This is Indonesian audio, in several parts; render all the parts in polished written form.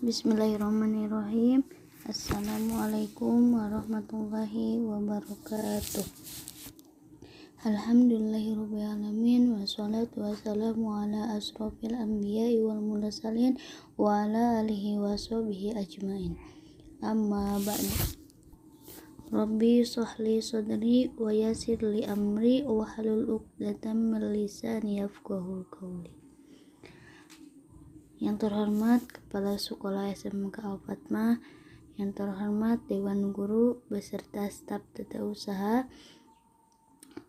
Bismillahirrahmanirrahim. Assalamualaikum warahmatullahi wabarakatuh. Alhamdulillahirrabbilalamin. Wassalatu wassalamu ala asrofil anbiya'i wal mursalin wa ala alihi wa sahbihi ajmain. Amma ba'du. Rabbi shrahli sadri wa yassir li amri wa hlul 'uqdatam min lisani yafqahul qawli. Yang terhormat Kepala Sekolah SMK Al-Fatmah, yang terhormat Dewan Guru beserta staf tata usaha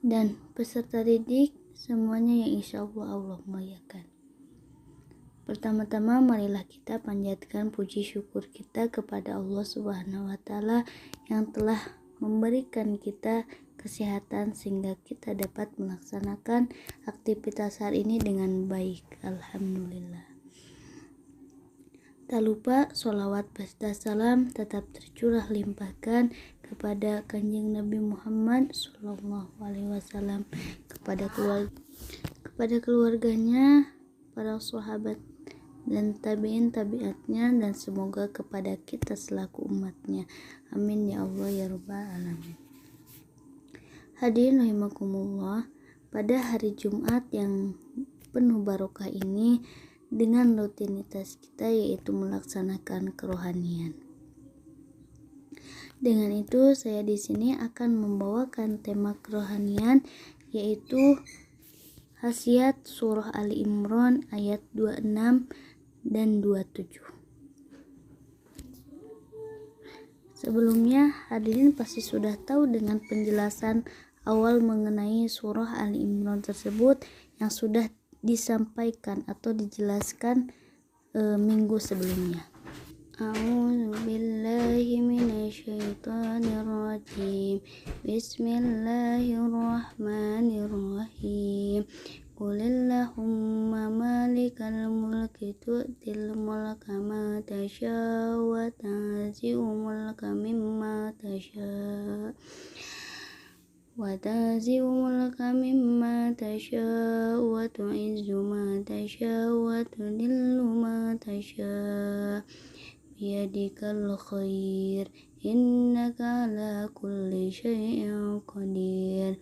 dan peserta didik semuanya yang insya Allah muliakan. Pertama-tama marilah kita panjatkan puji syukur kita kepada Allah Subhanahu wa Ta'ala yang telah memberikan kita kesehatan sehingga kita dapat melaksanakan aktivitas hari ini dengan baik. Alhamdulillah. Tak lupa sholawat beserta salam tetap tercurah limpahkan kepada Kanjeng Nabi Muhammad Sallallahu Alaihi Wasallam, kepada keluarganya, para sahabat dan tabi'atnya, dan semoga kepada kita selaku umatnya. Amin ya Allah ya Rabbal Alamin. Hadirin rahimakumullah, pada hari Jumat yang penuh barokah ini, dengan rutinitas kita yaitu melaksanakan kerohanian. Dengan itu saya di sini akan membawakan tema kerohanian yaitu khasiat surah Ali Imran ayat 26 dan 27. Sebelumnya hadirin pasti sudah tahu dengan penjelasan awal mengenai surah Ali Imran tersebut yang sudah disampaikan atau dijelaskan minggu sebelumnya. A'udzubillahi minasyaitonirrajim. Bismillahirrahmanirrahim. Qulillahumma malikal mulki tu'til mulka ma tasha' wa tanzi'ul mulka mimma tasha' wa tanzi'ul mulka mimma tasha' wa tu'izzu ma tasha' wa tudillu ma tasha' biyadikal khair innaka ala kulli syai'in qadir.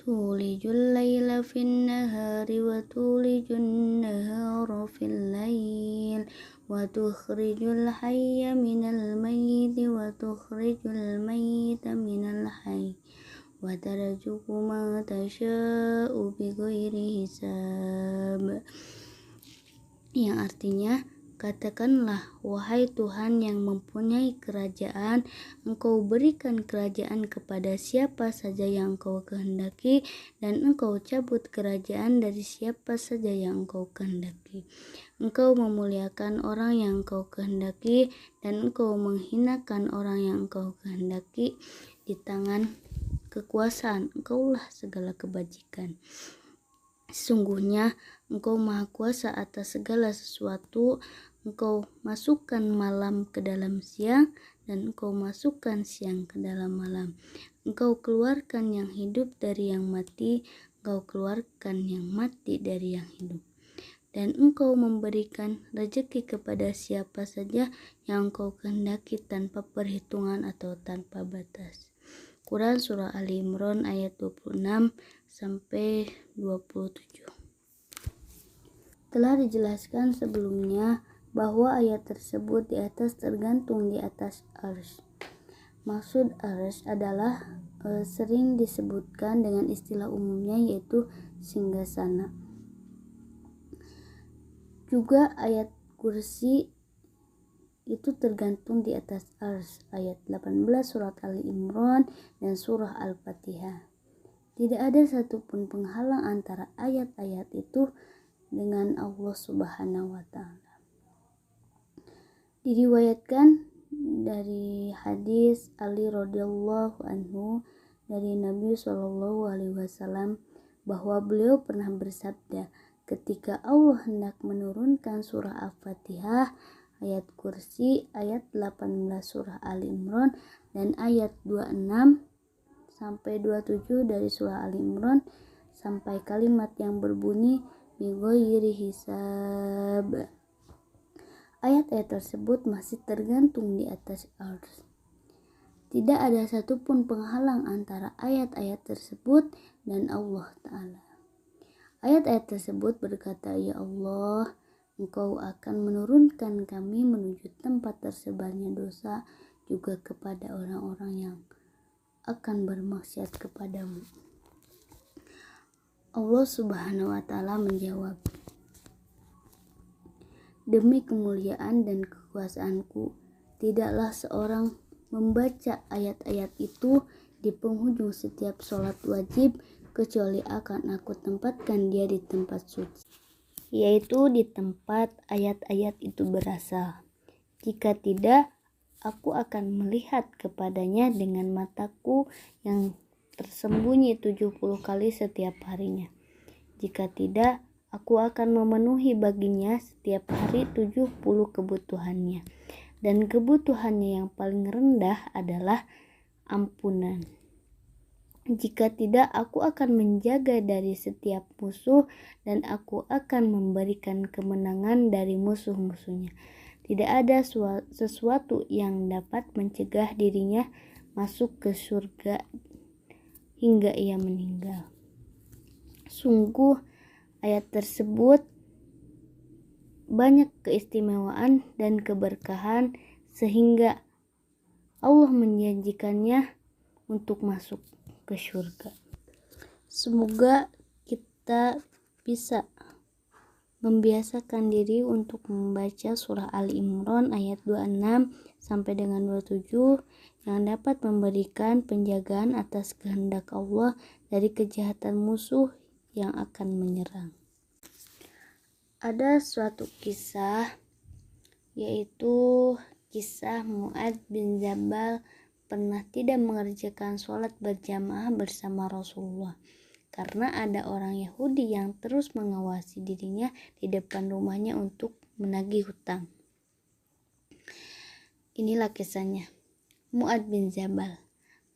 Tulijul laila fin nahari wa tulijun nahara fil lail wa tukhrijul hayya minal mayyiti wa tukhrijul mayyita minal hayy wa tarzuqu ma tasha'u bighairi hisab. Yang artinya, katakanlah, wahai Tuhan yang mempunyai kerajaan, Engkau berikan kerajaan kepada siapa saja yang Engkau kehendaki, dan Engkau cabut kerajaan dari siapa saja yang Engkau kehendaki. Engkau memuliakan orang yang Engkau kehendaki, dan Engkau menghinakan orang yang Engkau kehendaki. Di tangan kekuasaan Engkaulah segala kebajikan. Sesungguhnya Engkau Maha Kuasa atas segala sesuatu. Engkau masukkan malam ke dalam siang, dan Engkau masukkan siang ke dalam malam. Engkau keluarkan yang hidup dari yang mati, Engkau keluarkan yang mati dari yang hidup. Dan Engkau memberikan rezeki kepada siapa saja yang Engkau kehendaki tanpa perhitungan atau tanpa batas. Quran Surah Ali Imran ayat 26 sampai 27. Telah dijelaskan sebelumnya bahwa ayat tersebut di atas tergantung di atas arsy. Maksud arsy adalah sering disebutkan dengan istilah umumnya yaitu singgasana. Juga ayat kursi itu tergantung di atas arsy, ayat 18 surat Ali Imran dan surah Al-Fatihah. Tidak ada satupun penghalang antara ayat-ayat itu dengan Allah Subhanahu wa Ta'ala. Diriwayatkan dari hadis Ali radhiyallahu anhu dari Nabi Shallallahu alaihi wasallam bahwa beliau pernah bersabda, ketika Allah hendak menurunkan surah Al-Fatihah, ayat kursi, ayat 18 surah Ali Imran, dan ayat 26 sampai 27 dari surah Ali Imran, sampai kalimat yang berbunyi bighairi hisab. Ayat-ayat tersebut masih tergantung di atas ars. Tidak ada satupun penghalang antara ayat-ayat tersebut dan Allah Ta'ala. Ayat-ayat tersebut berkata, "Ya Allah, Engkau akan menurunkan kami menuju tempat tersebarnya dosa juga kepada orang-orang yang akan bermaksiat kepadamu." Allah Subhanahu wa Ta'ala menjawab, "Demi kemuliaan dan kekuasaanku, tidaklah seorang membaca ayat-ayat itu di penghujung setiap sholat wajib kecuali akan aku tempatkan dia di tempat suci, yaitu di tempat ayat-ayat itu berasal. Jika tidak, aku akan melihat kepadanya dengan mataku yang tersembunyi 70 kali setiap harinya. Jika tidak, aku akan memenuhi baginya setiap hari 70 kebutuhannya. Dan kebutuhannya yang paling rendah adalah ampunan. Jika tidak, aku akan menjaga dari setiap musuh dan aku akan memberikan kemenangan dari musuh-musuhnya. Tidak ada sesuatu yang dapat mencegah dirinya masuk ke surga hingga ia meninggal." Sungguh ayat tersebut banyak keistimewaan dan keberkahan sehingga Allah menjanjikannya untuk masuk ke surga. Semoga kita bisa membiasakan diri untuk membaca surah Ali Imran ayat 26 sampai dengan 27 yang dapat memberikan penjagaan atas kehendak Allah dari kejahatan musuh yang akan menyerang. Ada suatu kisah, yaitu kisah Mu'adz bin Jabal pernah tidak mengerjakan sholat berjamaah bersama Rasulullah karena ada orang Yahudi yang terus mengawasi dirinya di depan rumahnya untuk menagih hutang. Inilah kisahnya. Mu'adz bin Jabal.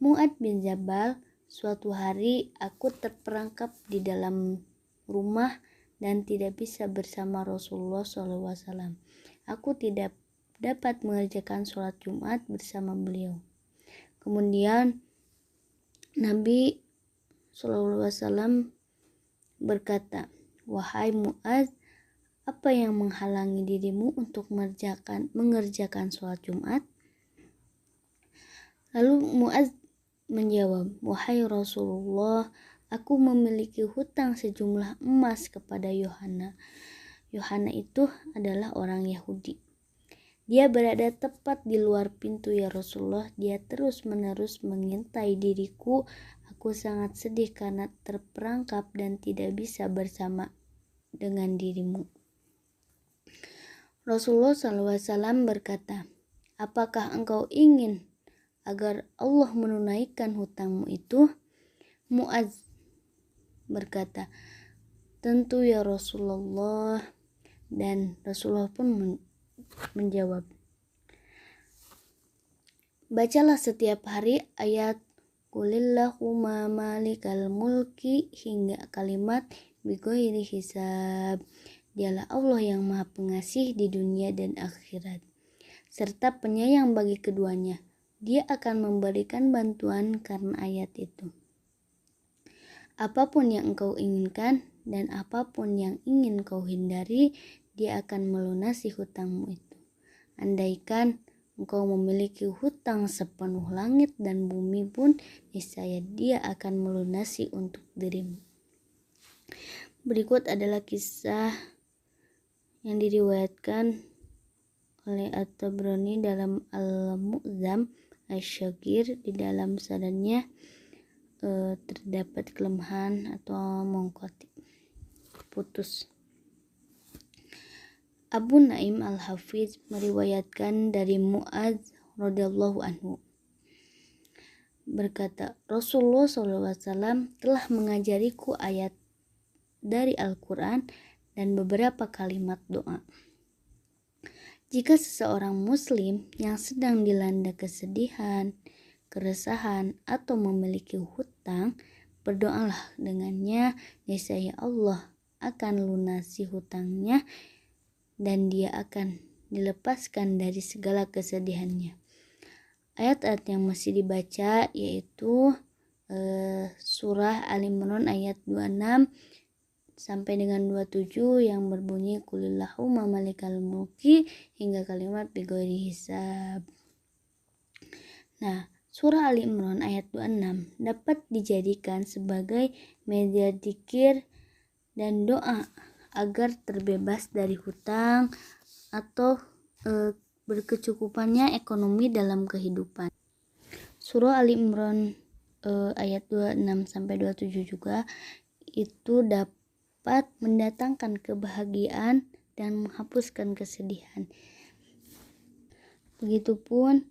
Mu'adz bin Jabal, suatu hari aku terperangkap di dalam rumah dan tidak bisa bersama Rasulullah SAW. Aku tidak dapat mengerjakan sholat Jumat bersama beliau. Kemudian Nabi SAW berkata, "Wahai Mu'adz, apa yang menghalangi dirimu untuk mengerjakan sholat Jumat?" Lalu Mu'adz menjawab, "Wahai Rasulullah, aku memiliki hutang sejumlah emas kepada Yohana. Yohana itu adalah orang Yahudi. Dia berada tepat di luar pintu ya Rasulullah. Dia terus-menerus mengintai diriku. Aku sangat sedih karena terperangkap dan tidak bisa bersama dengan dirimu." Rasulullah SAW berkata, "Apakah engkau ingin agar Allah menunaikan hutangmu itu?" Mu'adz berkata, "Tentu ya Rasulullah." Dan Rasulullah pun menjawab, "Bacalah setiap hari ayat Qulillahumma malikal mulki hingga kalimat bighairi hisab. Dialah Allah yang Maha Pengasih di dunia dan akhirat, serta penyayang bagi keduanya. Dia akan memberikan bantuan karena ayat itu. Apapun yang engkau inginkan dan apapun yang ingin kau hindari, Dia akan melunasi hutangmu itu. Andaikan engkau memiliki hutang sepenuh langit dan bumi pun, niscaya Dia akan melunasi untuk dirimu." Berikut adalah kisah yang diriwayatkan oleh At-Tabrani dalam Al-Mu'jam Asy-Syaghir. Di dalam sanadnya terdapat kelemahan atau munqati, putus. Abu Naim Al-Hafiz meriwayatkan dari Mu'adz radhiyallahu anhu berkata, Rasulullah SAW telah mengajariku ayat dari Al-Quran dan beberapa kalimat doa. Jika seseorang muslim yang sedang dilanda kesedihan, keresahan, atau memiliki hutang, berdoalah dengannya, niscaya Allah akan lunasi hutangnya dan dia akan dilepaskan dari segala kesedihannya. Ayat-ayat yang masih dibaca yaitu surah Al-Imran ayat 26 sampai dengan 27 yang berbunyi Qulillahumma malikal mulki hingga kalimat bighairi hisab. Nah, surah Ali Imran ayat 26 dapat dijadikan sebagai media dzikir dan doa agar terbebas dari hutang atau berkecukupannya ekonomi dalam kehidupan. Surah Ali Imran ayat 26 sampai 27 juga itu dapat mendatangkan kebahagiaan dan menghapuskan kesedihan. Begitupun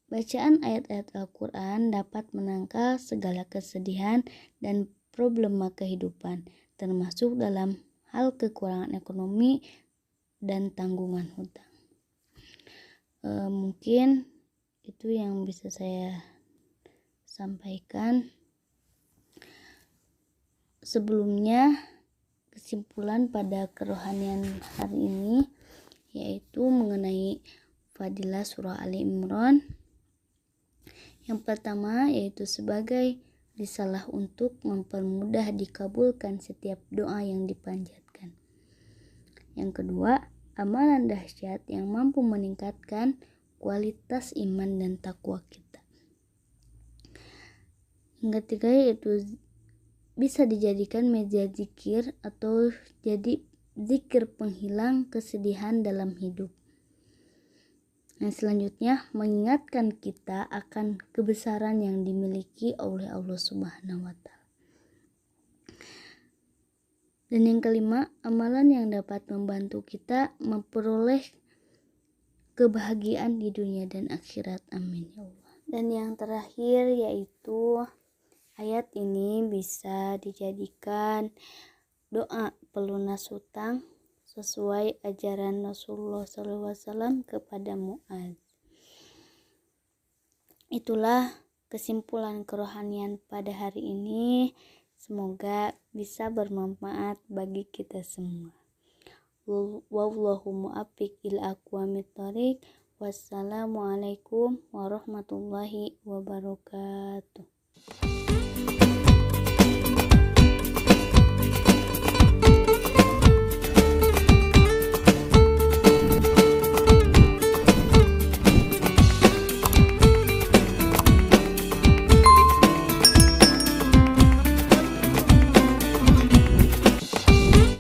bacaan ayat-ayat Al-Quran dapat menangkal segala kesedihan dan problema kehidupan, termasuk dalam hal kekurangan ekonomi dan tanggungan hutang. Mungkin itu yang bisa saya sampaikan. Sebelumnya, kesimpulan pada kerohanian hari ini yaitu mengenai fadilah surah Ali Imran. Yang pertama yaitu sebagai risalah untuk mempermudah dikabulkan setiap doa yang dipanjatkan. Yang kedua, amalan dahsyat yang mampu meningkatkan kualitas iman dan takwa kita. Yang ketiga yaitu bisa dijadikan media zikir atau jadi zikir penghilang kesedihan dalam hidup. Yang selanjutnya mengingatkan kita akan kebesaran yang dimiliki oleh Allah Subhanahu wa Ta'ala. Dan yang kelima, amalan yang dapat membantu kita memperoleh kebahagiaan di dunia dan akhirat. Amin ya Allah. Dan yang terakhir yaitu ayat ini bisa dijadikan doa pelunas hutang sesuai ajaran Rasulullah SAW kepada Mu'adz. Itulah kesimpulan kerohanian pada hari ini. Semoga bisa bermanfaat bagi kita semua. Wallahu muwaffiq ila aqwamit thoriq. Wassalamualaikum warahmatullahi wabarakatuh.